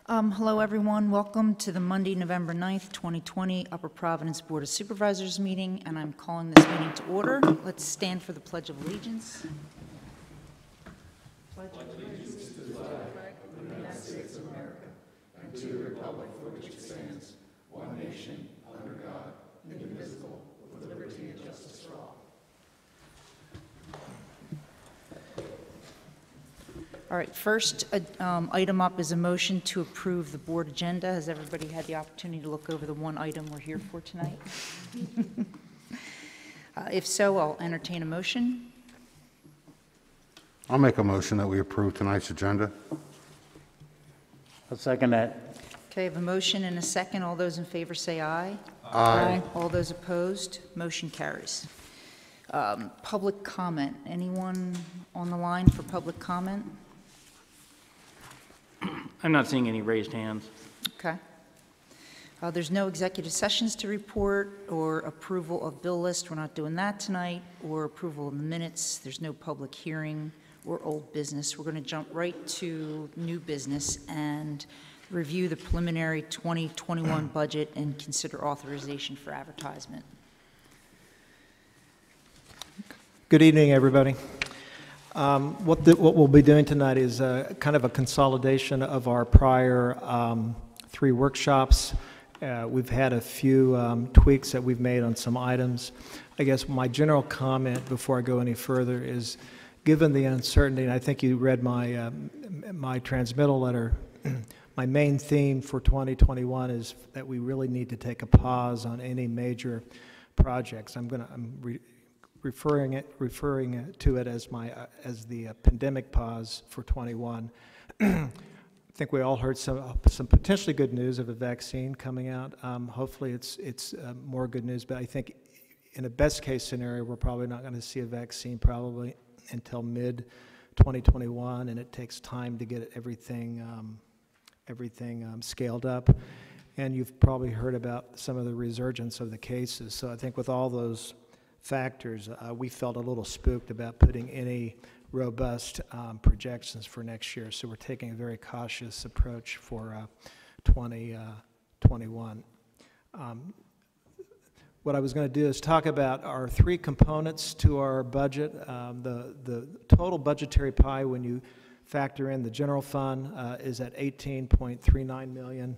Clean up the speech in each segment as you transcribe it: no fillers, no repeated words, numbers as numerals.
Hello, everyone. Welcome to the Monday, November 9th, 2020 Upper Providence Board of Supervisors meeting, and I'm calling this meeting to order. Let's stand for the Pledge of Allegiance. Pledge allegiance to the flag of the United States of America and to the republic for which it stands, one nation, under God, indivisible, with liberty and justice for all. All right, first item up is a motion to approve the board agenda. Has everybody had the opportunity to look over the one item we're here for tonight? If so, I'll entertain a motion. I'll make a motion that we approve tonight's agenda. I'll second that. Okay, I have a motion and a second. All those in favor say aye. Aye. All those opposed, motion carries. Public comment. Anyone on the line for public comment? I'm not seeing any raised hands. Okay. There's no executive sessions to report or approval of bill list. We're not doing that tonight, or approval of the minutes. There's no public hearing or old business. We're going to jump right to new business and review the preliminary 2021 budget and consider authorization for advertisement. Good evening, everybody. What we'll be doing tonight is kind of a consolidation of our prior 3 workshops. We've had a few tweaks that we've made on some items. I guess my general comment before I go any further is, given the uncertainty, and I think you read my my transmittal letter, my main theme for 2021 is that we really need to take a pause on any major projects. I'm referring to it as the pandemic pause for 21. I think we all heard some potentially good news of a vaccine coming out. Hopefully it's more good news, but I think in a best case scenario, we're probably not going to see a vaccine probably until mid 2021, and it takes time to get everything scaled up. And you've probably heard about some of the resurgence of the cases. So I think with all those factors, we felt a little spooked about putting any robust projections for next year. So we're taking a very cautious approach for 2021. What I was going to do is talk about our 3 components to our budget. The total budgetary pie, when you factor in the general fund, is at $18.39 million.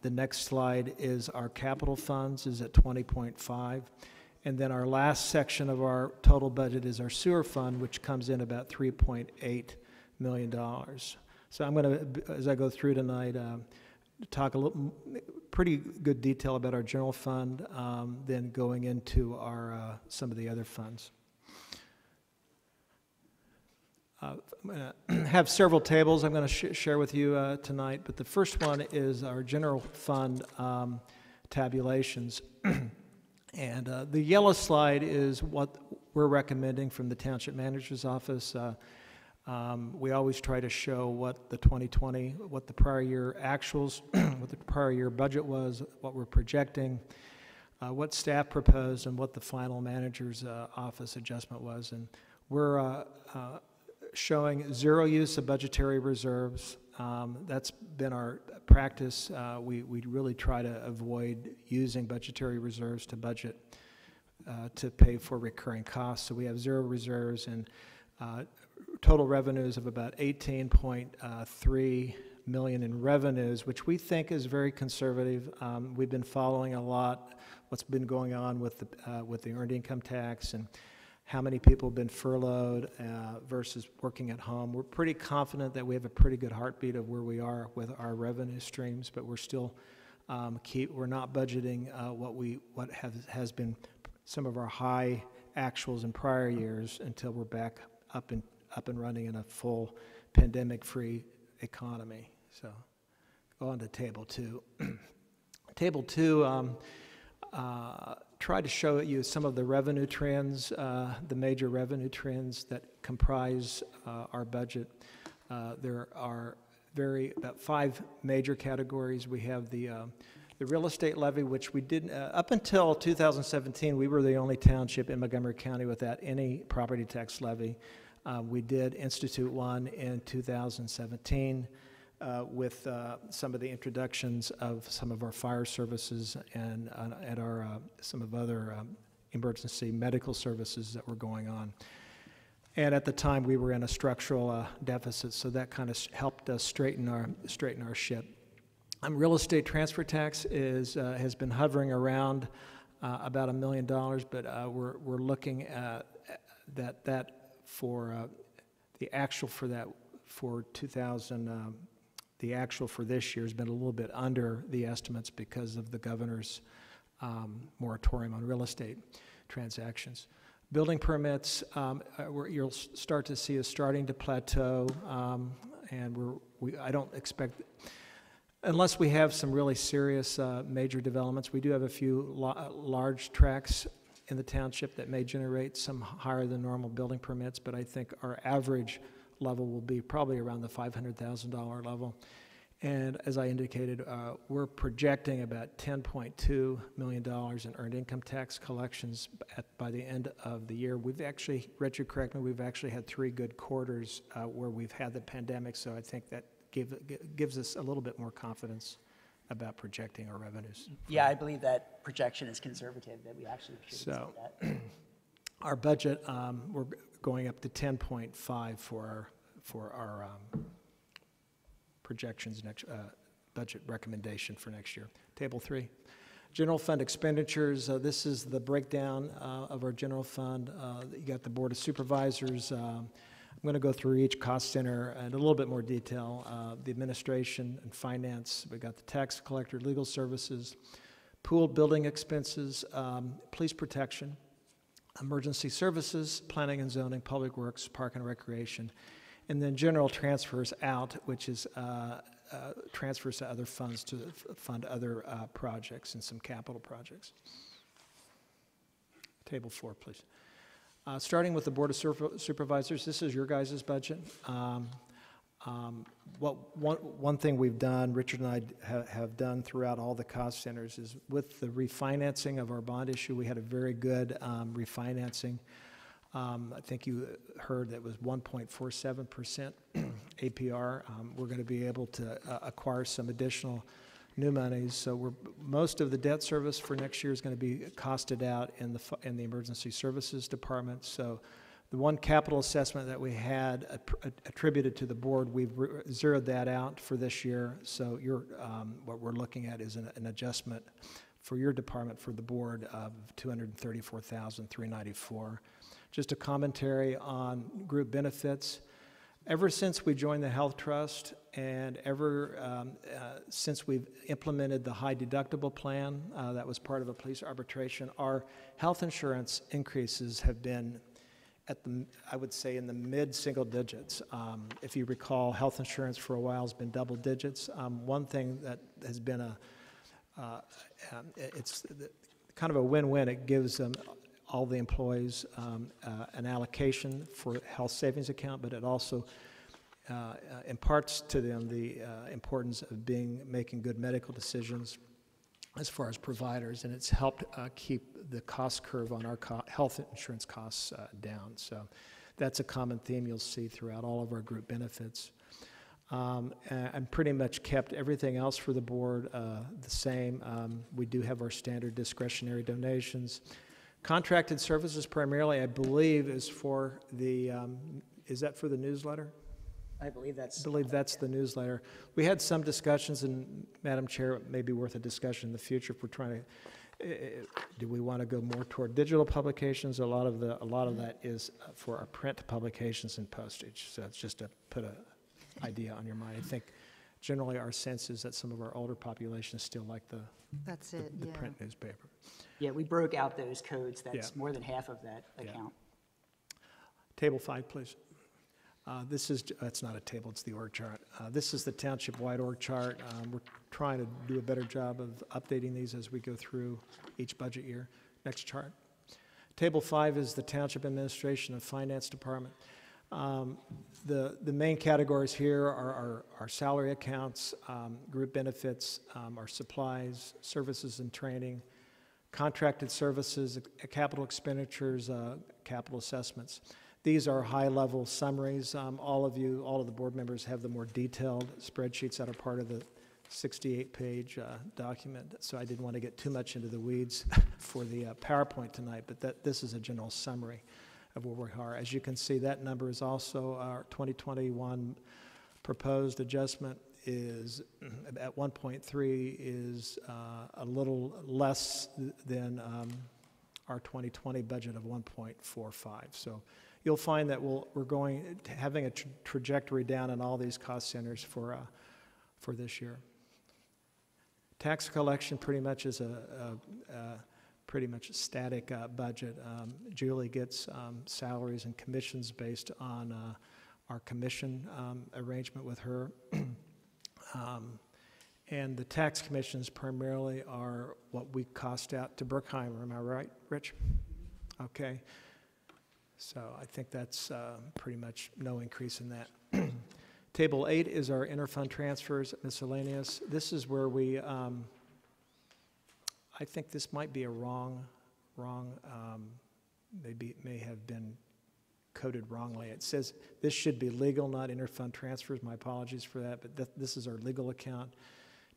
The next slide is our capital funds is at 20.5. And then our last section of our total budget is our sewer fund, which comes in about $3.8 million. So I'm going to, as I go through tonight, talk a little, pretty good detail about our general fund, then going into our some of the other funds. I'm going to have several tables I'm going to share with you tonight, but the first one is our general fund tabulations. And the yellow slide is what we're recommending from the Township Manager's Office. We always try to show what the 2020, what the prior year actuals, what the prior year budget was, what we're projecting, what staff proposed, and what the final Manager's Office adjustment was. And we're showing 0 use of budgetary reserves. That's been our practice. We really try to avoid using budgetary reserves to budget to pay for recurring costs. So we have 0 reserves and total revenues of about $18.3 million in revenues, which we think is very conservative. We've been following a lot what's been going on with the earned income tax and how many people have been furloughed versus working at home. We're pretty confident that we have a pretty good heartbeat of where we are with our revenue streams, but we're still we're not budgeting what has been some of our high actuals in prior years until we're back up and running in a full pandemic-free economy. So go on to Table 2. Table 2 try to show you some of the revenue trends, the major revenue trends that comprise our budget. There are about 5 major categories. We have the real estate levy, which we did up until 2017. We were the only township in Montgomery County without any property tax levy. We did institute one in 2017. with some of the introductions of some of our fire services and at our some of other emergency medical services that were going on. And at the time, we were in a structural deficit, so that kind of helped us straighten our ship. Real estate transfer tax has been hovering around about $1 million, but we're looking at that for the actual for that for 2000. The actual for this year has been a little bit under the estimates because of the governor's moratorium on real estate transactions. Building permits, you'll start to see us starting to plateau, and I don't expect, unless we have some really serious major developments. We do have a few large tracts in the township that may generate some higher than normal building permits, but I think our average level will be probably around the $500,000 level. And as I indicated, we're projecting about $10.2 million in earned income tax collections by the end of the year. We've actually, Richard, correct me, we've actually had 3 good quarters where we've had the pandemic, so I think that gives us a little bit more confidence about projecting our revenues. Yeah, I believe that projection is conservative, that we actually should exceed that. Our budget, we're going up to 10.5 for our projections next budget recommendation for next year. Table 3, general fund expenditures. This is the breakdown of our general fund. You got the Board of Supervisors. I'm going to go through each cost center in a little bit more detail. The administration and finance. We got the tax collector, legal services, pool building expenses, police protection, emergency services, planning and zoning, public works, park and recreation, and then general transfers out, which is transfers to other funds to fund other projects and some capital projects. Table 4, please. Starting with the Board of Supervisors, this is your guys' budget. One thing we've done, Richard and I have done throughout all the cost centers, is with the refinancing of our bond issue, we had a very good refinancing. I think you heard that was 1.47% APR. We're going to be able to acquire some additional new monies. So most of the debt service for next year is going to be costed out in the Emergency Services Department. So the one capital assessment that we had attributed to the board, we've zeroed that out for this year. So what we're looking at is an adjustment for your department for the board of $234,394. Just a commentary on group benefits. Ever since we joined the Health Trust and since we've implemented the high deductible plan that was part of a police arbitration, our health insurance increases have been I would say in the mid-single digits. If you recall, health insurance for a while has been double digits. One thing that has been it's kind of a win-win. It gives all the employees an allocation for health savings account, but it also imparts to them the importance of making good medical decisions as far as providers, and it's helped keep the cost curve on our health insurance costs down. So that's a common theme you'll see throughout all of our group benefits. And pretty much kept everything else for the board the same. We do have our standard discretionary donations. Contracted services primarily, I believe, is for the, is that for the newsletter? I believe that's the newsletter. We had some discussions, and Madam Chair, it may be worth a discussion in the future if we're trying to, do we want to go more toward digital publications? A lot of that is for our print publications and postage. So it's just to put an idea on your mind. I think generally our sense is that some of our older populations still like the print newspaper. Yeah, we broke out those codes. That's more than half of that account. Table 5, please. It's not a table, it's the org chart. This is the township-wide org chart. We're trying to do a better job of updating these as we go through each budget year. Next chart. Table 5 is the Township Administration and Finance Department. The main categories here are our salary accounts, group benefits, our supplies, services and training, contracted services, capital expenditures, capital assessments. These are high-level summaries. All of the board members have the more detailed spreadsheets that are part of the 68-page document, so I didn't want to get too much into the weeds for the PowerPoint tonight, but this is a general summary of where we are. As you can see, that number is also our 2021 proposed adjustment is at 1.3 is a little less than our 2020 budget of 1.45. So you'll find that we're having a trajectory down in all these cost centers for this year. Tax collection pretty much is a pretty much a static budget. Julie gets salaries and commissions based on our commission arrangement with her. And the tax commissions primarily are what we cost out to Berkheimer. Am I right, Rich? Okay. So I think that's pretty much no increase in that. Table 8 is our interfund transfers, miscellaneous. This is where we, I think this might be a wrong, may have been coded wrongly. It says this should be legal, not interfund transfers. My apologies for that, but this is our legal account.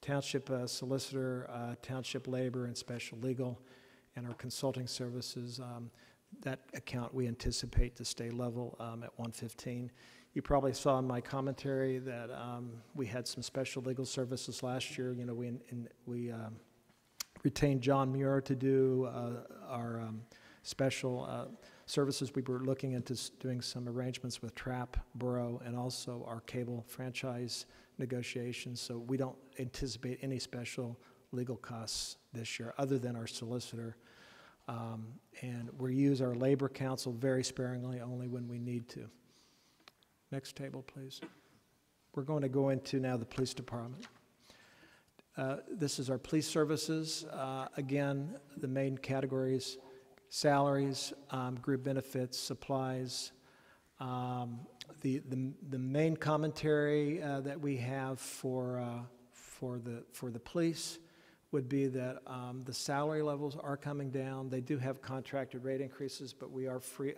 Township solicitor, township labor, and special legal, and our consulting services. That account we anticipate to stay level at 115. You probably saw in my commentary that we had some special legal services last year. You know, we retained John Muir to do our special services. We were looking into doing some arrangements with Trapp, Borough, and also our cable franchise negotiations. So we don't anticipate any special legal costs this year other than our solicitor. And we use our labor council very sparingly, only when we need to. Next table, please. We're going to go into now the police department. This is our police services. Again, the main categories: salaries, group benefits, supplies. The main commentary that we have for the police would be that the salary levels are coming down. They do have contracted rate increases, but we are free.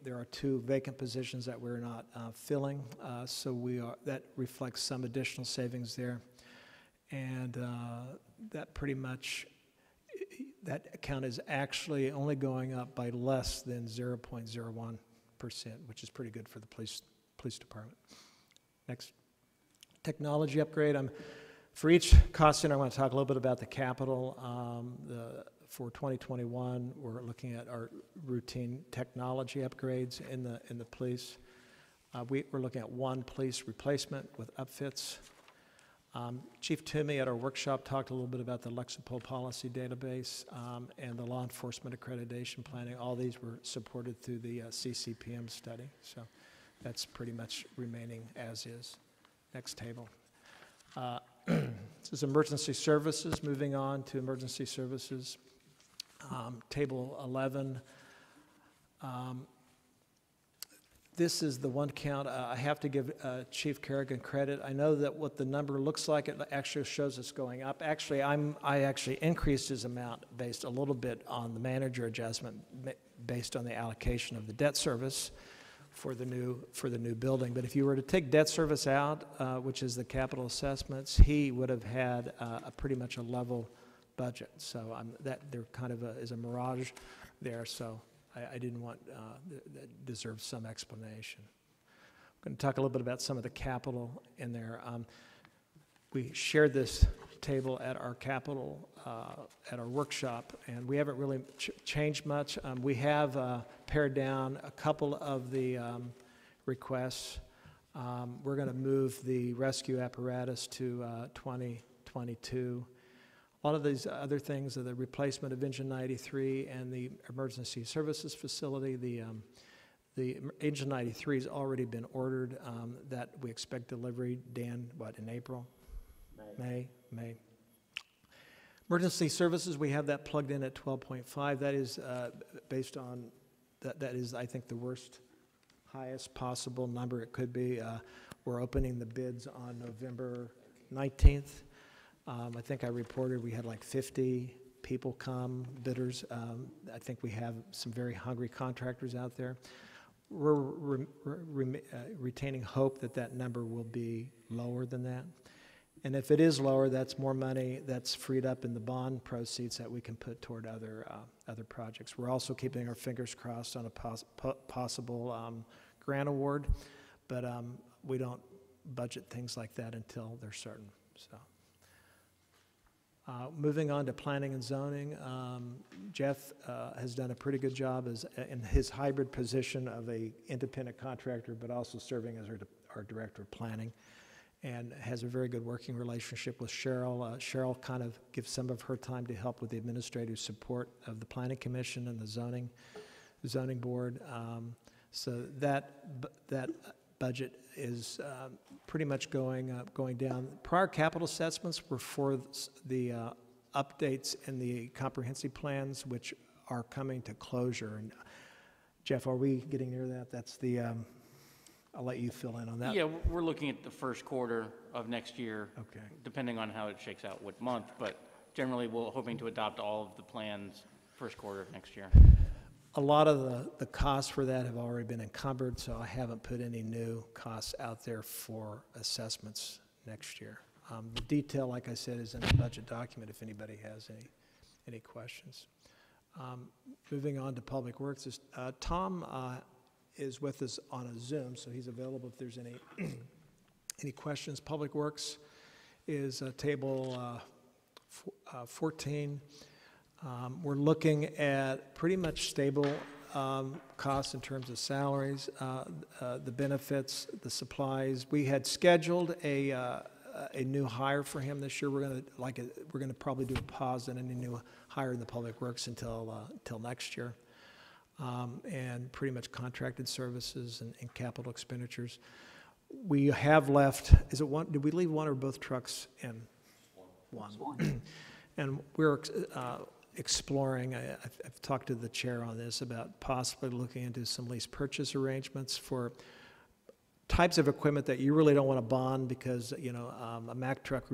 There are 2 vacant positions that we're not filling, so that reflects some additional savings there, and that pretty much. That account is actually only going up by less than 0.01%, which is pretty good for the police department. Next. Technology upgrade. For each cost center, I want to talk a little bit about the capital. For 2021, we're looking at our routine technology upgrades in the police. We're looking at 1 police replacement with upfits. Chief Toomey at our workshop talked a little bit about the Lexipol policy database and the law enforcement accreditation planning. All these were supported through the CCPM study, so that's pretty much remaining as is. Next table. This is emergency services. Moving on to emergency services. Table 11. This is the one count. I have to give Chief Kerrigan credit. I know that what the number looks like, it actually shows us going up. Actually, I actually increased his amount based a little bit on the manager adjustment based on the allocation of the debt service for the new building. But if you were to take debt service out, which is the capital assessments, he would have had a pretty much a level budget. So that there kind of is a mirage there. So I didn't want, that deserves some explanation. I'm going to talk a little bit about some of the capital in there. We shared this table at our capital, at our workshop, and we haven't really changed much. We have pared down a couple of the requests. We're going to move the rescue apparatus to 2022. A lot of these other things are the replacement of Engine 93 and the emergency services facility. The Engine 93 has already been ordered. That we expect delivery, Dan, in April? May. Emergency services, we have that plugged in at 12.5. That is based on, that is, I think, the worst, highest possible number it could be. We're opening the bids on November 19th. I think I reported we had like 50 people come, bidders. I think we have some very hungry contractors out there. We're retaining hope that that number will be lower than that. And if it is lower, that's more money that's freed up in the bond proceeds that we can put toward other projects. We're also keeping our fingers crossed on a possible grant award, but we don't budget things like that until they're certain. So, moving on to planning and zoning, Jeff has done a pretty good job in his hybrid position of a independent contractor, but also serving as our director of planning, and has a very good working relationship with Cheryl. Cheryl kind of gives some of her time to help with the administrative support of the Planning Commission and the zoning board. So that budget is pretty much going down. Prior capital assessments were for the updates in the comprehensive plans, which are coming to closure. And Jeff, are we getting near that? That's the I'll let you fill in on that. Yeah, we're looking at the first quarter of next year. Okay. Depending on how it shakes out what month, but generally we're hoping to adopt all of the plans first quarter of next year. A lot of the costs for that have already been encumbered, so I haven't put any new costs out there for assessments next year. The detail, like I said, is in the budget document if anybody has any questions. Moving on to Public Works, Tom is with us on a Zoom, so he's available if there's any questions. Public Works is table 14. We're looking at pretty much stable costs in terms of salaries, the benefits, the supplies. We had scheduled a new hire for him this year. We're gonna probably do a pause on any new hire in the Public Works until next year. And pretty much contracted services and capital expenditures. We have left, is it one, did we leave one or both trucks in? One. And we're exploring, I've talked to the chair on this, about possibly looking into some lease purchase arrangements for types of equipment that you really don't want to bond because, a Mack truck,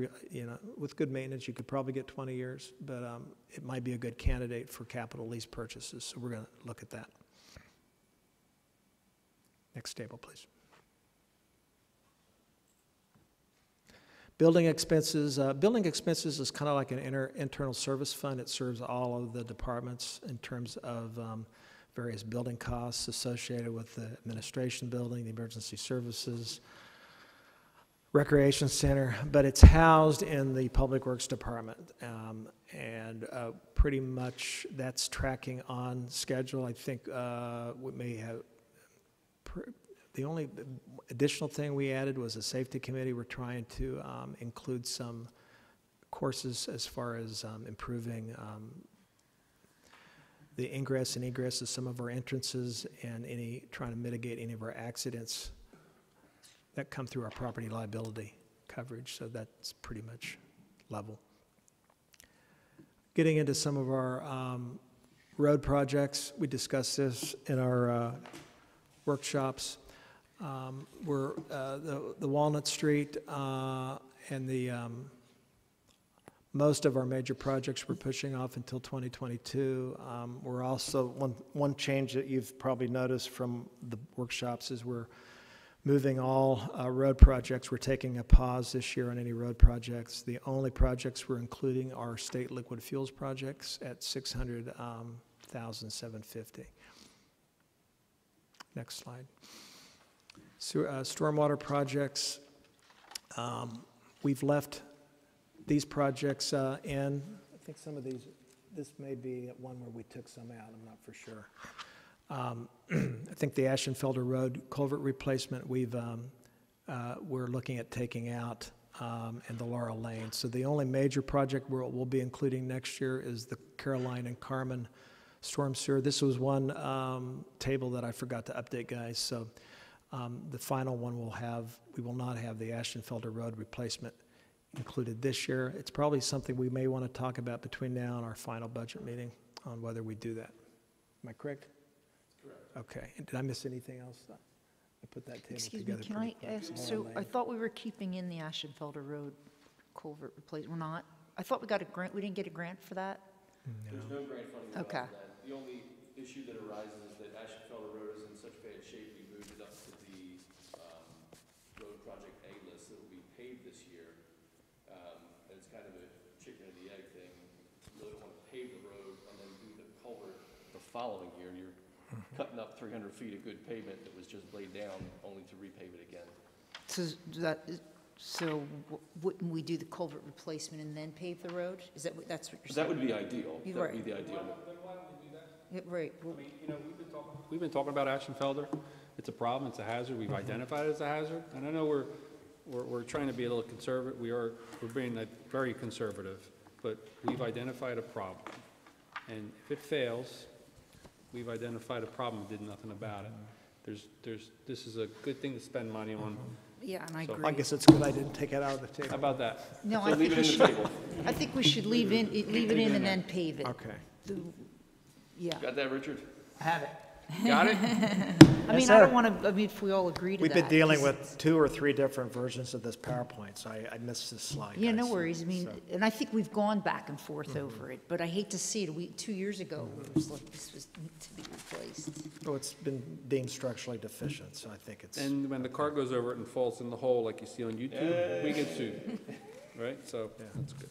with good maintenance, you could probably get 20 years, but it might be a good candidate for capital lease purchases, so we're going to look at that. Next table, please. Building expenses. Building expenses is kind of like an internal service fund. It serves all of the departments in terms of various building costs associated with the administration building, the emergency services, recreation center, but it's housed in the Public Works Department. And pretty much that's tracking on schedule. I think we may have, the only additional thing we added was a safety committee. We're trying to include some courses as far as improving the ingress and egress of some of our entrances and trying to mitigate any of our accidents that come through our property liability coverage. So that's pretty much level. Getting into some of our road projects, we discussed this in our workshops. The Walnut Street and the most of our major projects we're pushing off until 2022. We're also, one change that you've probably noticed from the workshops is we're moving all road projects. We're taking a pause this year on any road projects. The only projects we're including are state liquid fuels projects at $600,750. Next slide. Stormwater projects. We've left these projects in. I think some of these, this may be one where we took some out, I'm not for sure. I think the Ashenfelder Road culvert replacement we're looking at taking out, and the Laurel Lane. So the only major project we'll be including next year is the Caroline and Carmen storm sewer. This was one table that I forgot to update, guys. So the final one we will not have the Ashenfelder Road replacement included this year. It's probably something we may want to talk about between now and our final budget meeting on whether we do that. Am I correct? Correct. Okay. And did I miss anything else? I put that table Excuse together. me, can I ask, so I thought we were keeping in the Ashenfelder Road culvert replacement. We're not? I thought we got a grant. We didn't get a grant for that? There's no grant funding Okay. involved in that. The only issue that arises is that Ashenfelder Road is in such bad shape, we moved it up to the road project A list that will be paved this year. And it's kind of a chicken and the egg thing. You really don't want to pave the road and then do the culvert the following year. You're cutting up 300 feet of good pavement that was just laid down only to repave it again. So wouldn't we do the culvert replacement and then pave the road? Is that, that's what you're That saying? would be ideal. You're That would be right. the ideal. Yeah, right. Well, I mean, you know, we've been talking about Ashenfelder. It's a problem, it's a hazard, we've identified it as a hazard, and I know we're trying to be a little conservative, we're being very conservative, but we've identified a problem. And if it fails, we've identified a problem and did nothing about it. This is a good thing to spend money on. Yeah, and I So- agree. I guess it's good I didn't take it out of the How table. about that? No, So I leave think it we in the should, table. I think we should leave it in and then pave it. Okay. Yeah. Got that, Richard? I have it. Got it? I mean, I don't want to, I mean, if we all agree to that. We've been dealing 'cause- with 2 or 3 different versions of this PowerPoint, so I missed this slide. Yeah, no guys. worries. I mean, So- and I think we've gone back and forth over it, but I hate to see it. 2 years ago, it was like, this was need to be replaced. Oh, it's been deemed structurally deficient, so I think it's, And when the car goes over it and falls in the hole like you see on YouTube, we get sued, right? So, that's good.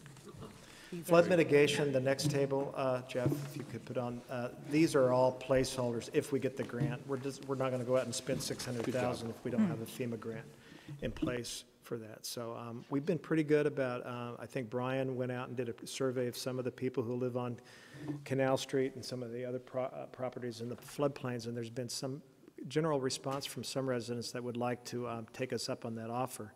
flood mitigation, the next table, Jeff, if you could put on, these are all placeholders if we get the grant. We're not gonna go out and spend 600,000 if we don't have a FEMA grant in place for that. So, we've been pretty good about, I think Brian went out and did a survey of some of the people who live on Canal Street and some of the other properties in the floodplains, and there's been some general response from some residents that would like to, take us up on that offer.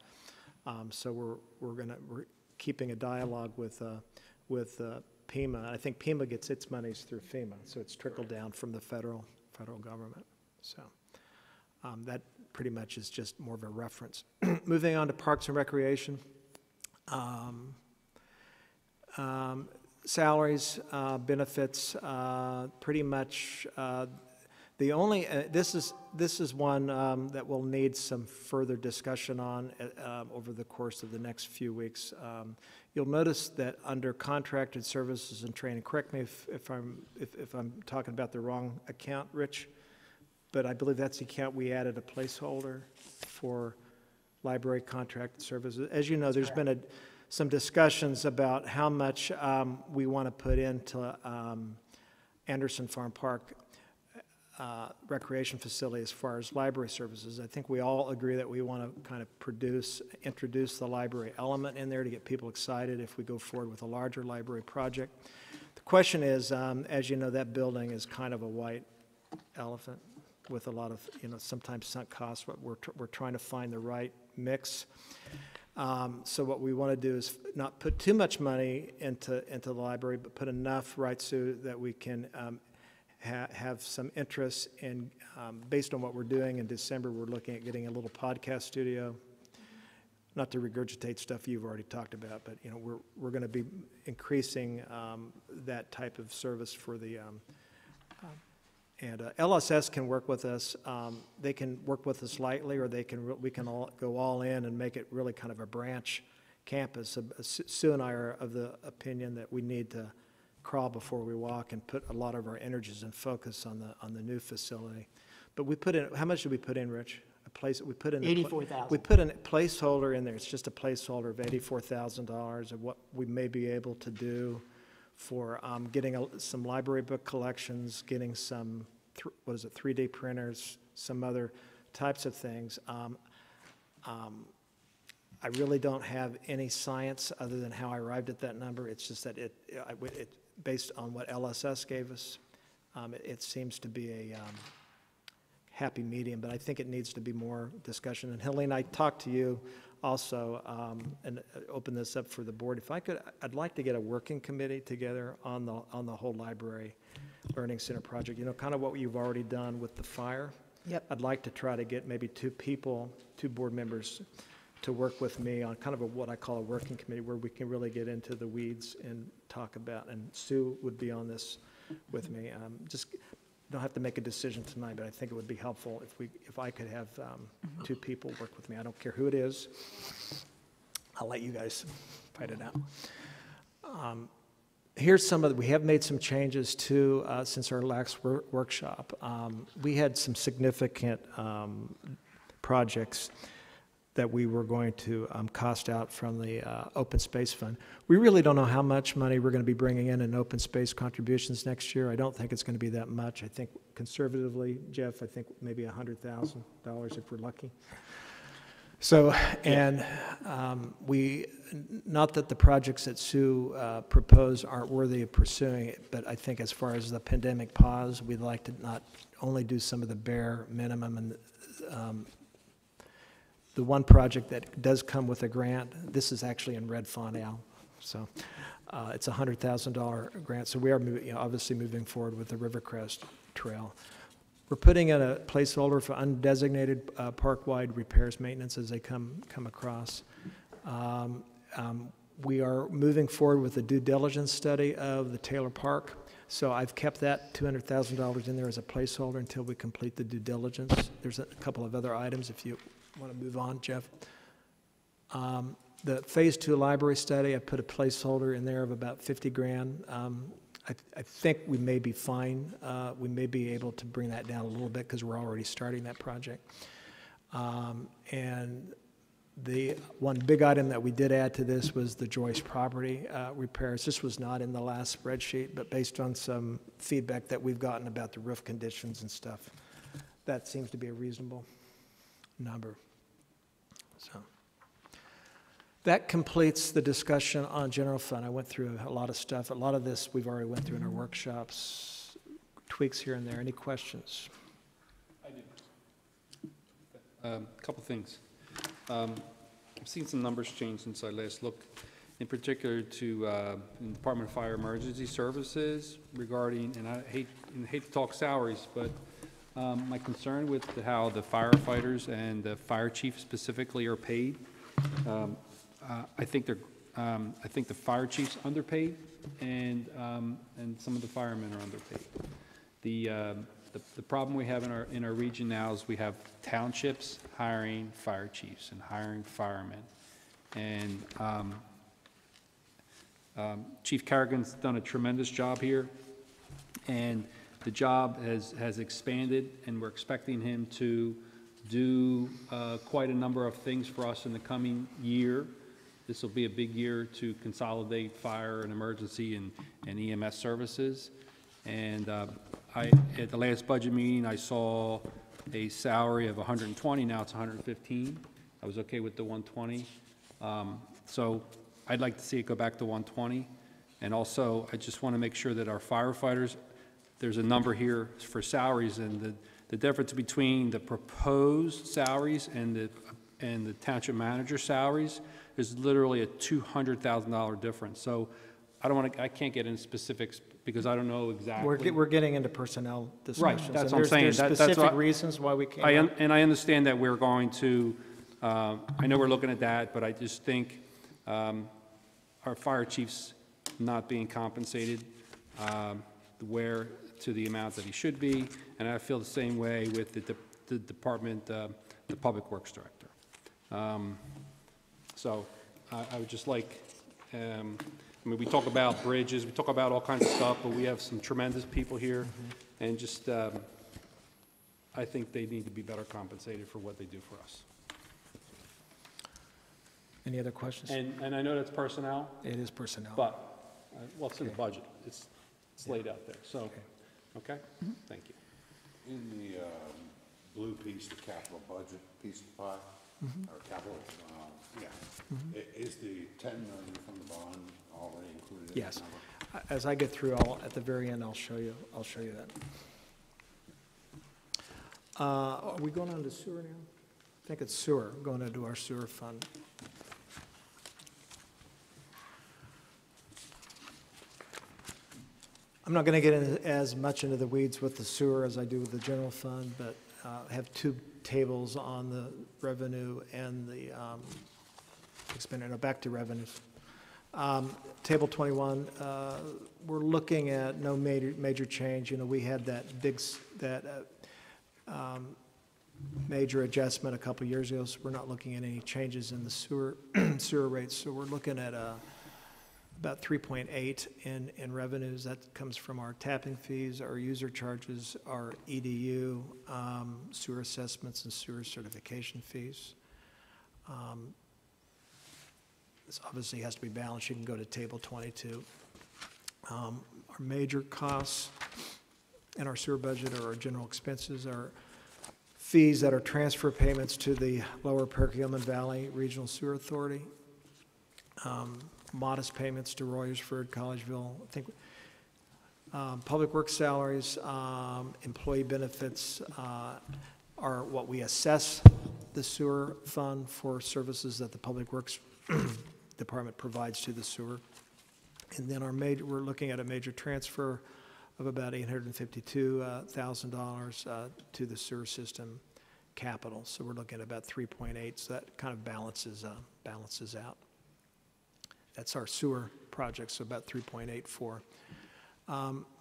So we're keeping a dialogue with PEMA. I think PEMA gets its monies through FEMA, so it's trickled down from the federal government. So that pretty much is just more of a reference. Moving on to Parks and Recreation. Salaries, benefits, pretty much the only, this is one that will need some further discussion on over the course of the next few weeks. You'll notice that under contracted services and training, correct me if I'm talking about the wrong account, Rich, but I believe that's the account we added a placeholder for library contracted services. As you know, there's been some discussions about how much we want to put into Anderson Farm Park recreation facility as far as library services. I think we all agree that we want to kind of introduce the library element in there to get people excited if we go forward with a larger library project. The question is, as you know, that building is kind of a white elephant with a lot of, sometimes sunk costs, but we're trying to find the right mix. So what we want to do is not put too much money into the library, but put enough right so that we can have some interest in, based on what we're doing in December, we're looking at getting a little podcast studio. Not to regurgitate stuff you've already talked about, but we're going to be increasing that type of service for the. And LSS can work with us. They can work with us lightly, or we can all go all in and make it really kind of a branch campus. Sue and I are of the opinion that we need to crawl before we walk and put a lot of our energies and focus on the new facility. But we put in, how much did we put in, Rich? We put in 84,000. We put a placeholder in there. It's just a placeholder of $84,000 of what we may be able to do for getting some library book collections, getting some 3D printers, some other types of things. I really don't have any science other than how I arrived at that number. It's just that based on what LSS gave us, it seems to be a happy medium, but I think it needs to be more discussion. And Helene, I talked to you also and open this up for the board. If I could, I'd like to get a working committee together on the whole library learning center project. Kind of what you've already done with the fire. Yep. I'd like to try to get maybe 2 board members to work with me on kind of what I call a working committee where we can really get into the weeds and talk about, and Sue would be on this with me. Just don't have to make a decision tonight, but I think it would be helpful if I could have 2 people work with me. I don't care who it is. I'll let you guys fight it out. Here's some of we have made some changes too since our last workshop. We had some significant projects that we were going to cost out from the open space fund. We really don't know how much money we're going to be bringing in open space contributions next year. I don't think it's going to be that much. I think conservatively, Jeff, I think maybe $100,000 if we're lucky. So, and we, not that the projects that Sue proposed aren't worthy of pursuing it, but I think as far as the pandemic pause, we'd like to not only do some of the bare minimum, and the one project that does come with a grant, this is actually in red font, Al, so it's a $100,000 grant, so we are obviously moving forward with the Rivercrest Trail. We're putting in a placeholder for undesignated park-wide repairs maintenance as they come across. We are moving forward with the due diligence study of the Taylor Park. So I've kept that $200,000 in there as a placeholder until we complete the due diligence. There's a couple of other items if you want to move on, Jeff. The Phase 2 library study, I put a placeholder in there of about 50 grand. I think we may be fine. We may be able to bring that down a little bit because we're already starting that project. And the one big item that we did add to this was the Joyce property repairs. This was not in the last spreadsheet, but based on some feedback that we've gotten about the roof conditions and stuff, that seems to be a reasonable number. So that completes the discussion on general fund. I went through a lot of stuff. A lot of this we've already went through in our workshops, tweaks here and there. Any questions? I do. A couple things. I've seen some numbers change since I last looked, in particular to Department of Fire Emergency Services regarding, and I hate to talk salaries, but my concern with how the firefighters and the fire chief specifically are paid. I think the fire chief's underpaid, and some of the firemen are underpaid. The problem we have in our region now is we have townships hiring fire chiefs and hiring firemen, and Chief Carrigan's done a tremendous job here, and the job has expanded, and we're expecting him to do quite a number of things for us in the coming year. This will be a big year to consolidate fire and emergency and EMS services. And at the last budget meeting, I saw a salary of 120, now it's 115. I was okay with the 120. So I'd like to see it go back to 120. And also, I just want to make sure that our firefighters, there's a number here for salaries, and the difference between the proposed salaries and the township manager salaries is literally a $200,000 difference. So I can't get into specifics because I don't know exactly. We're getting into personnel discussions. Right, that's and what I'm saying. There's That's specific what reasons why we can't. And I understand that we're going to, I know we're looking at that, but I just think our fire chief's not being compensated to the amount that he should be, and I feel the same way with the department, the Public Works Director. So I would just like, I mean, we talk about bridges, we talk about all kinds of stuff, but we have some tremendous people here, and just, I think they need to be better compensated for what they do for us. Any other questions? And I know that's personnel, It is personnel. but, well, it's in the Okay. budget. It's laid out there, so, okay? Thank you. In the blue piece, the capital budget piece of the pie, or capital, is the 10 million from the bond already included in that Yes. number? As I get through, at the very end, I'll show you that. Are we going on to sewer now? I think it's sewer, going into our sewer fund. I'm not going to get as much into the weeds with the sewer as I do with the general fund, but I have two tables on the revenue and the expenditure. Back to revenues. Table 21, we're looking at no major change. You know, we had that major adjustment a couple years ago, so we're not looking at any changes in the sewer rates. So we're looking at about 3.8 in revenues. That comes from our tapping fees, our user charges, our EDU, sewer assessments, and sewer certification fees. This obviously has to be balanced. You can go to table 22. Our major costs in our sewer budget are our general expenses, our fees that are transfer payments to the Lower Perkiomen Valley Regional Sewer Authority, modest payments to Royersford, Collegeville. I think public works salaries, employee benefits are what we assess the sewer fund for services that the Public Works Department provides to the sewer. And then we're looking at a major transfer of about $852,000 to the sewer system capital. So we're looking at about 3.8. So that kind of balances out. That's our sewer project, so about 3.84.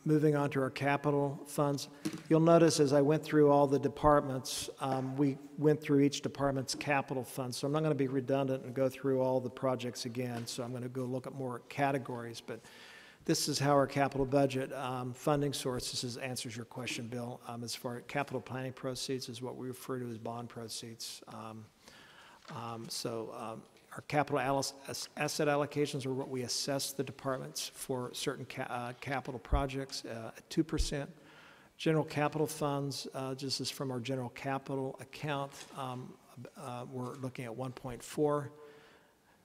Moving on to our capital funds, you'll notice as I went through all the departments, we went through each department's capital funds. So I'm not going to be redundant and go through all the projects again. So I'm going to go look at more categories. But this is how our capital budget funding sources answers your question, Bill. As far as capital planning proceeds is what we refer to as bond proceeds. Our capital asset allocations are what we assess the departments for certain capital projects at 2%. General capital funds, just as from our general capital account, we're looking at 1.4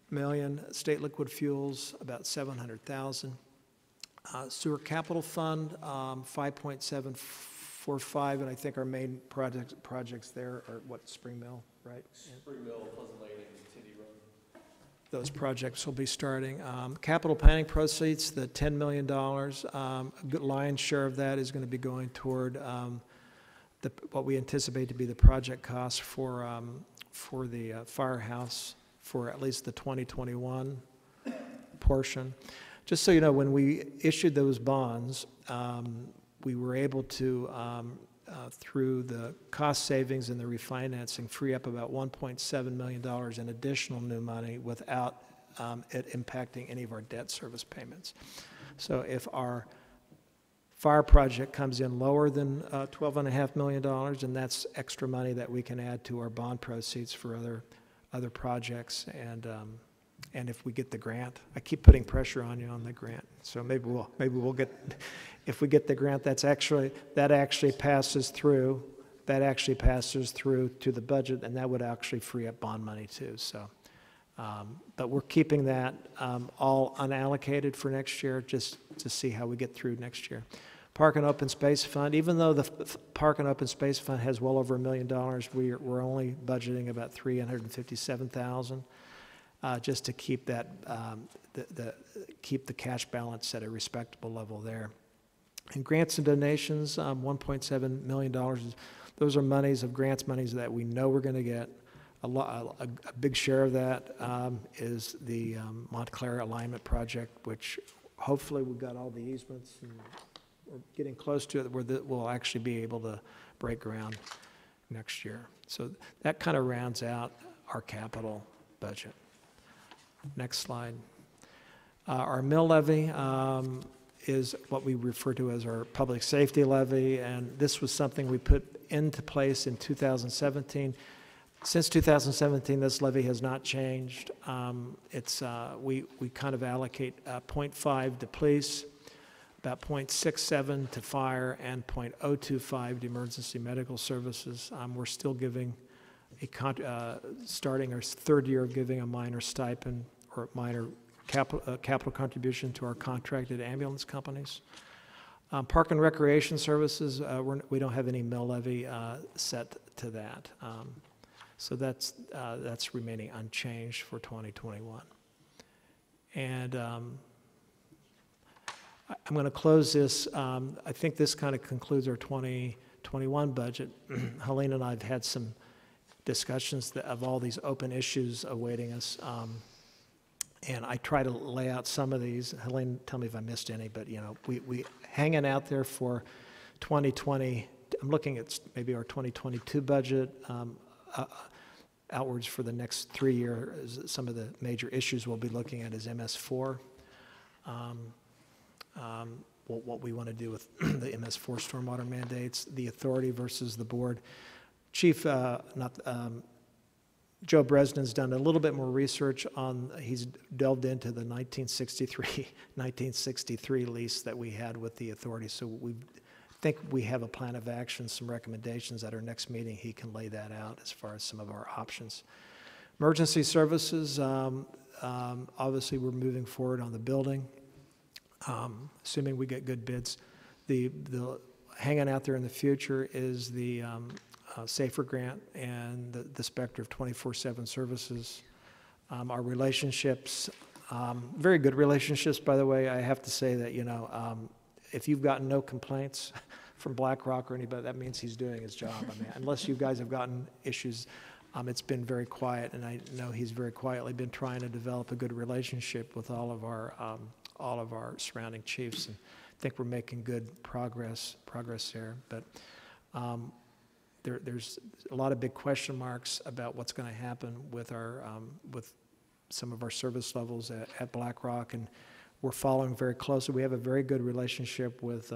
million. State liquid fuels, about 700,000. Sewer capital fund, 5.745, and I think our main projects there are what, Spring Mill, right? Spring Mill, Pleasant Lane, and Tindy Road. Those projects will be starting. Capital planning proceeds, the $10 million, a good lion's share of that is going to be going toward what we anticipate to be the project costs for the firehouse for at least the 2021 portion. Just so you know, when we issued those bonds, we were able to, through the cost savings and the refinancing, free up about $1.7 million in additional new money without it impacting any of our debt service payments. So if our fire project comes in lower than $12.5 million, and that's extra money that we can add to our bond proceeds for other projects. And if we get the grant, I keep putting pressure on you on the grant. So maybe we'll get, if we get the grant, that actually passes through to the budget, and that would actually free up bond money too. So, but we're keeping that all unallocated for next year, just to see how we get through next year. Park and Open Space Fund, even though the Park and Open Space Fund has well over $1 million, we're only budgeting about $357,000. Just to keep that, keep the cash balance at a respectable level there. And grants and donations, $1.7 million. Those are monies that we know we're going to get. A big share of that is the Montclair Alignment Project, which hopefully we've got all the easements and we're getting close to it where we'll actually be able to break ground next year. So that kind of rounds out our capital budget. Next slide. Our mill levy is what we refer to as our public safety levy, and this was something we put into place in 2017. Since 2017, this levy has not changed. We kind of allocate 0.5 to police, about 0.67 to fire, and 0.025 to emergency medical services. We're still giving starting our third year of giving a minor stipend or minor capital contribution to our contracted ambulance companies. Park and recreation services, we don't have any mill levy set to that. So that's remaining unchanged for 2021. And I'm going to close this. I think this kind of concludes our 2021 budget. Helene and I have had some discussions of all these open issues awaiting us. And I try to lay out some of these. Helene, tell me if I missed any, but you know, we hanging out there for 2020. I'm looking at maybe our 2022 budget outwards for the next 3 years. Some of the major issues we'll be looking at is MS4. what we want to do with the MS4 stormwater mandates, the authority versus the board. Chief, Joe Bresnan's done a little bit more research on, he's delved into the 1963 lease that we had with the authority. So we think we have a plan of action, some recommendations. At our next meeting, he can lay that out as far as some of our options. Emergency services, obviously we're moving forward on the building, assuming we get good bids. The hanging out there in the future is the SAFER grant and the specter of 24/7 services. Our relationships, very good relationships, by the way. I have to say that, if you've gotten no complaints from BlackRock or anybody, that means he's doing his job. I mean, unless you guys have gotten issues, it's been very quiet, and I know he's very quietly been trying to develop a good relationship with all of our surrounding chiefs, and I think we're making good progress there. But there's a lot of big question marks about what's going to happen with our with some of our service levels at BlackRock, and we're following very closely. We have a very good relationship with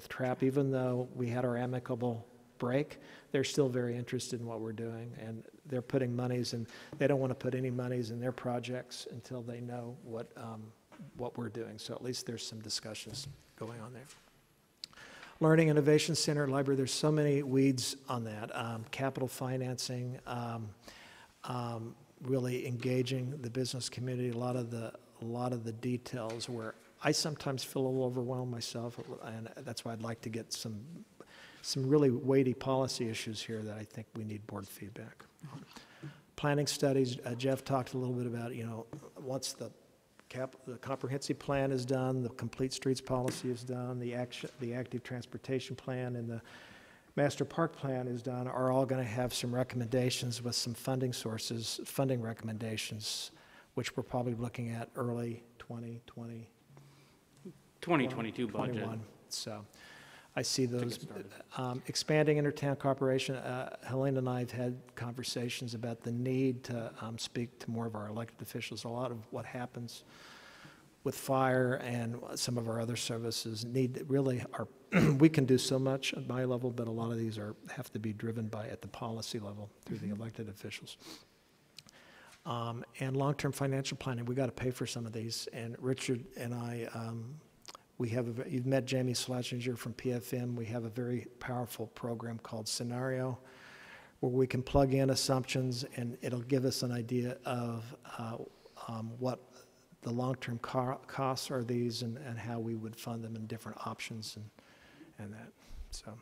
TRAP, even though we had our amicable break. They're still very interested in what we're doing, and they're putting monies, and they don't want to put any monies in their projects until they know what we're doing. So at least there's some discussions going on there. Learning Innovation Center, library, there's so many weeds on that. Capital financing, really engaging the business community, a lot of the details where I sometimes feel a little overwhelmed myself, and that's why I'd like to get some really weighty policy issues here that I think we need board feedback on. Planning studies, Jeff talked a little bit about, once the comprehensive plan is done, the complete streets policy is done, the active transportation plan and the master park plan is done, are all going to have some recommendations with some funding sources, funding recommendations, which we're probably looking at early 2020. 2022 budget. 21. So I see those. Expanding inter-town cooperation. Helene and I have had conversations about the need to speak to more of our elected officials. A lot of what happens with fire and some of our other services we can do so much at my level, but a lot of these have to be driven at the policy level through the elected officials. And long-term financial planning, we got to pay for some of these. And Richard and I, you've met Jamie Schlesinger from PFM. We have a very powerful program called Scenario, where we can plug in assumptions, and it'll give us an idea of what the long-term costs are these, and how we would fund them in different options and that. So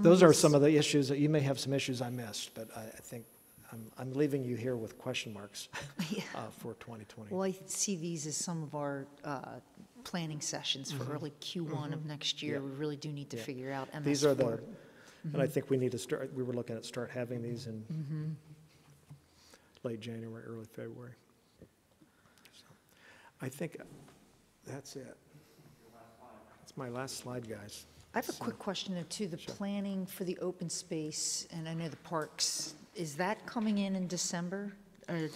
those are some of the issues that you may have some issues I missed, but I think I'm leaving you here with question marks for 2020. Well, I see these as some of our planning sessions for early Q1 of next year. Yeah. We really do need to figure out MS4. These are and I think we need to start, we were looking at start having these in late January, early February. So I think that's it. That's my last slide, guys. I have a quick question, though, too. The planning for the open space, and I know the parks, is that coming in December? Or?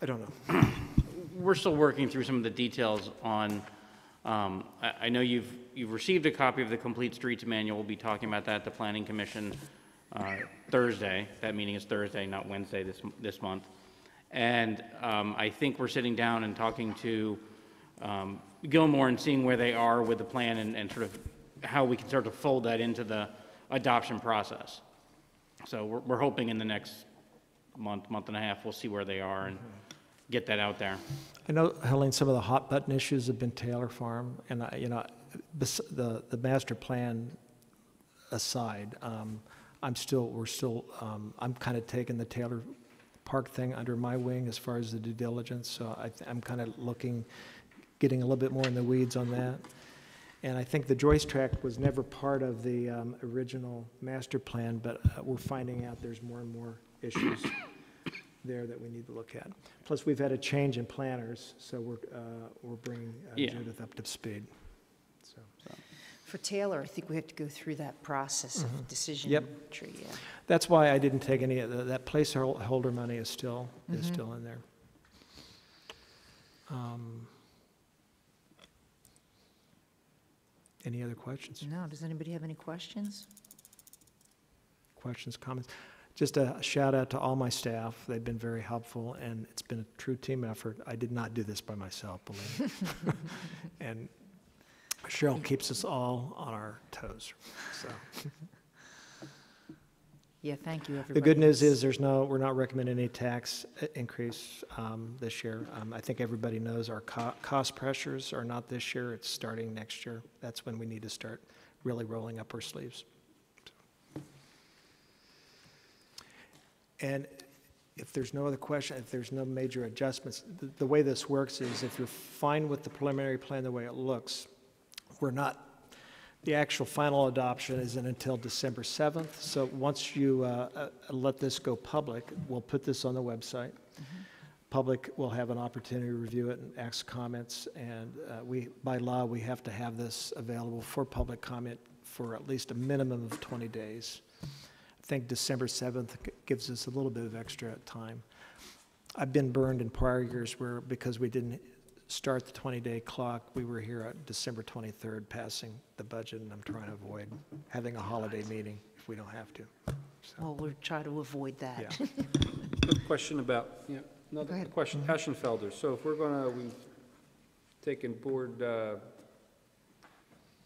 I don't know. We're still working through some of the details on, I know you've received a copy of the Complete Streets Manual. We'll be talking about that at the Planning Commission Thursday. That meeting is Thursday, not Wednesday this month. And I think we're sitting down and talking to Gilmore and seeing where they are with the plan and sort of how we can start to fold that into the adoption process. So we're hoping in the next month and a half, we'll see where they are and get that out there. I know, Helene, some of the hot button issues have been Taylor Farm, and the master plan aside, I'm kind of taking the Taylor Park thing under my wing as far as the due diligence. So I'm kind of getting a little bit more in the weeds on that. And I think the Joyce track was never part of the original master plan, but we're finding out there's more and more issues there that we need to look at. Plus, we've had a change in planners, so we're bringing Judith up to speed. So. For Taylor, I think we have to go through that process of decision tree. Yeah. That's why I didn't take any of that placeholder money is still in there. Any other questions? No, does anybody have any questions? Questions, comments? Just a shout out to all my staff. They've been very helpful, and it's been a true team effort. I did not do this by myself, believe me. And Cheryl keeps us all on our toes, so. Yeah, thank you, everybody. The good news is we're not recommending any tax increase this year. I think everybody knows our cost pressures are not this year, it's starting next year. That's when we need to start really rolling up our sleeves. And if there's no other question, if there's no major adjustments, the way this works is if you're fine with the preliminary plan the way it looks, the actual final adoption isn't until December 7th. So once you let this go public, we'll put this on the website. Public will have an opportunity to review it and ask comments. And by law, we have to have this available for public comment for at least a minimum of 20 days. I think December 7th gives us a little bit of extra time. I've been burned in prior years where, because we didn't start the 20-day clock, we were here on December 23rd passing the budget, and I'm trying to avoid having a holiday meeting if we don't have to. So, Well, we'll try to avoid that. yeah. Quick question about, another ahead. question, Aschenfelder. So if we've taken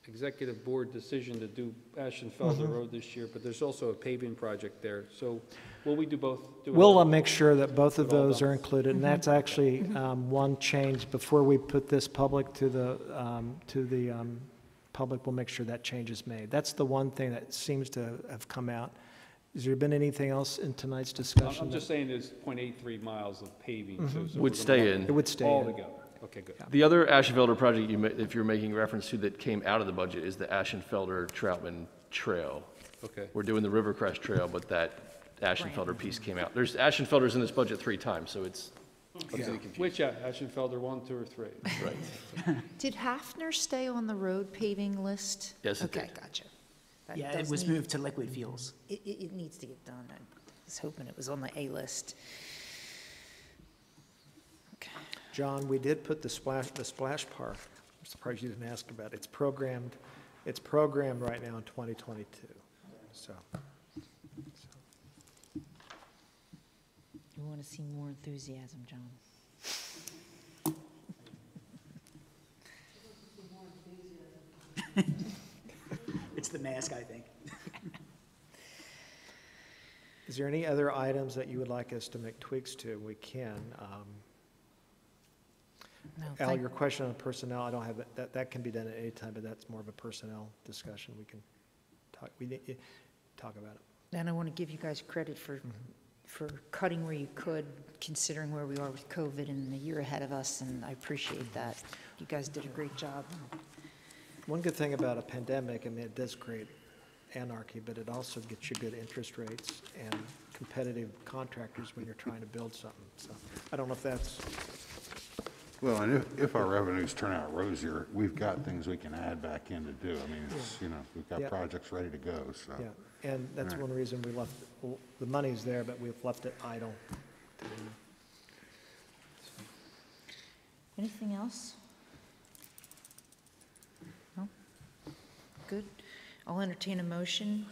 executive board decision to do Aschenfelder Road this year, but there's also a paving project there. So will we do both? We'll make sure that both of those are included, and that's actually one change. Before we put this public to the public, we'll make sure that change is made. That's the one thing that seems to have come out. Has there been anything else in tonight's discussion? I'm just saying there's 0.83 miles of paving. So Would stay in. It would stay all in. together. Okay, good. The other Aschenfelder project, if you're making reference to, that came out of the budget is the Aschenfelder-Troutman Trail. Okay. We're doing the Rivercrest Trail, but that Aschenfelder piece came out. There's Aschenfelders in this budget 3 times, so it's confusing. Which Aschenfelder, 1, 2, or 3? Right. Did Hafner stay on the road paving list? Yes, it Okay, did. gotcha. That Yeah, it does was need- moved to liquid fuels. It needs to get done. I was hoping it was on the A list. Okay. John, we did put the splash park. I'm surprised you didn't ask about it. It's programmed right now in 2022. So. You want to see more enthusiasm, John? It's the mask, I think. Is there any other items that you would like us to make tweaks to? We can. No, Al, thank- your question on personnel, I don't have, that can be done at any time, but that's more of a personnel discussion. We can talk about it. And I want to give you guys credit for cutting where you could, considering where we are with COVID and the year ahead of us, and I appreciate that. You guys did a great job. One good thing about a pandemic, I mean, it does create anarchy, but it also gets you good interest rates and competitive contractors when you're trying to build something. So I don't know if that's, Well, and if our revenues turn out rosier, we've got things we can add back in to do. I mean, it's, we've got Yeah. projects ready to go, so. yeah. And that's Right. one reason we left, the money's there, but we've left it idle. Anything else? No? Good. I'll entertain a motion.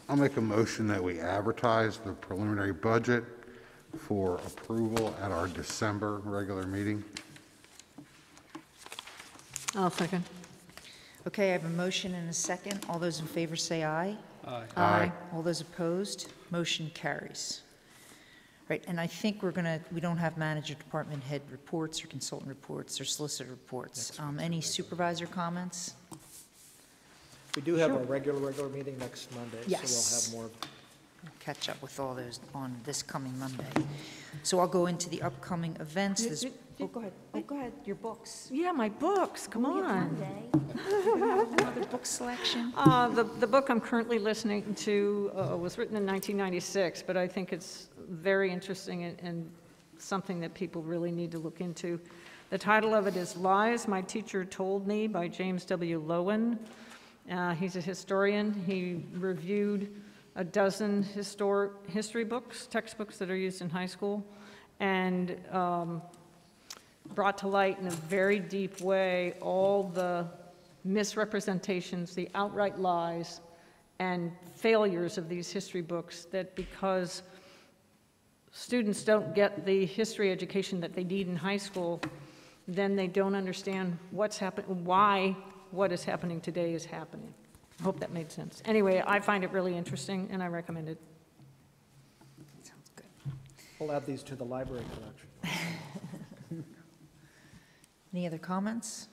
I'll make a motion that we advertise the preliminary budget for approval at our December regular meeting. I'll second. Okay, I have a motion and a second. All those in favor say aye. Aye. All those opposed, motion carries. Right, and I think we don't have manager department head reports or consultant reports or solicitor reports. Any supervisor comments? We do have a regular meeting next Monday. Yes. So we'll have more. Catch up with all those on this coming Monday. So I'll go into the upcoming events. Oh, go ahead. Oh, go ahead, your books. Yeah, my books, come on. Another book selection? The book I'm currently listening to was written in 1996, but I think it's very interesting and something that people really need to look into. The title of it is Lies My Teacher Told Me by James W. Lowen. He's a historian. He reviewed a dozen history books, textbooks that are used in high school, and brought to light in a very deep way all the misrepresentations, the outright lies, and failures of these history books, that because students don't get the history education that they need in high school, then they don't understand what's happening, why what is happening today is happening. I hope that made sense. Anyway, I find it really interesting, and I recommend it. Sounds good. We'll add these to the library collection. Any other comments?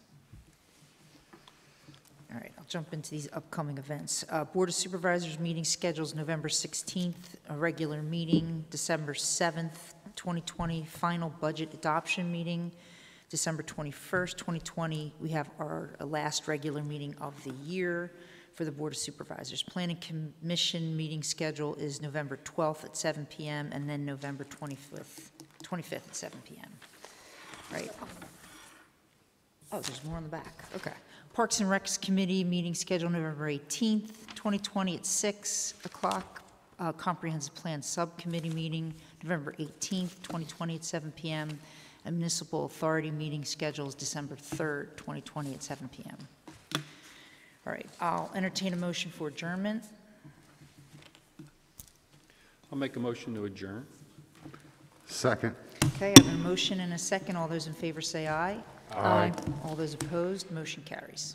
All right, I'll jump into these upcoming events. Board of Supervisors meeting schedules November 16th, a regular meeting, December 7th, 2020, final budget adoption meeting, December 21st, 2020. We have our last regular meeting of the year for the Board of Supervisors. Planning Commission meeting schedule is November 12th at 7 p.m. and then November 25th at 7 p.m. Right. Oh, there's more on the back. Okay. Parks and Recs Committee meeting scheduled November 18th, 2020 at 6 o'clock. Comprehensive Plan Subcommittee meeting November 18th, 2020 at 7 p.m. And Municipal Authority meeting scheduled December 3rd, 2020 at 7 p.m. All right, I'll entertain a motion for adjournment. I'll make a motion to adjourn. Second. Okay, I have a motion and a second. All those in favor say aye. Aye. All those opposed, motion carries.